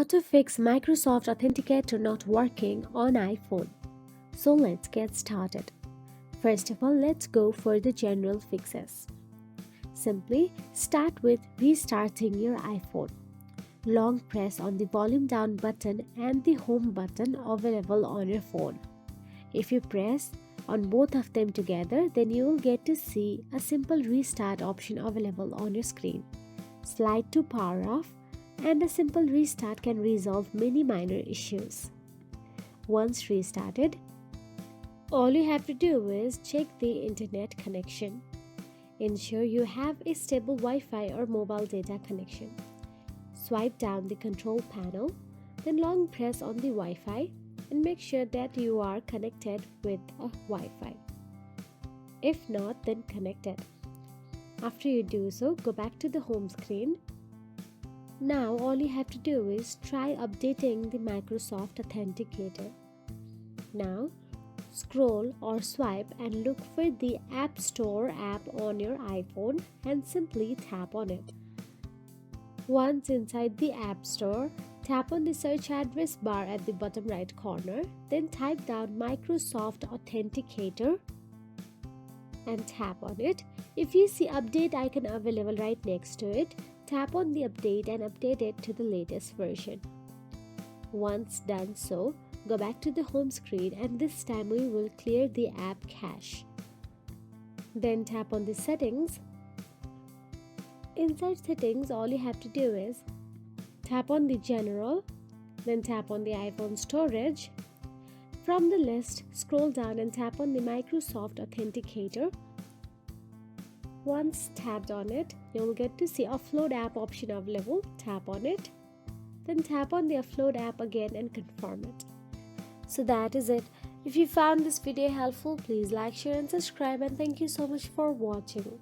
to fix Microsoft Authenticator not working on iPhone. So let's get started. First of all, let's go for the general fixes. Simply start with restarting your iPhone. Long press on the volume down button and the home button available on your phone. If you press on both of them together, then you will get to see a simple restart option available on your screen. Slide to power off, and a simple restart can resolve many minor issues. Once restarted, all you have to do is check the internet connection. Ensure you have a stable Wi-Fi or mobile data connection. Swipe down the control panel, then long press on the Wi-Fi and make sure that you are connected with a Wi-Fi. If not, then connect it. After you do so, go back to the home screen. Now all you have to do is try updating the Microsoft Authenticator. Now scroll or swipe and look for the App Store app on your iPhone and simply tap on it. Once inside the App Store, tap on the search address bar at the bottom right corner, then type down Microsoft Authenticator and tap on it. If you see update icon available right next to it, tap on the update and update it to the latest version. Once done so, go back to the home screen and this time we will clear the app cache. Then tap on the settings. Inside settings, all you have to do is tap on the general, then tap on the iPhone storage. From the list, scroll down and tap on the Microsoft Authenticator. Once tapped on it, you will get to see Offload app option available. Tap on it. Then tap on the Offload app again and confirm it. So that is it. If you found this video helpful, please like, share and subscribe, and thank you so much for watching.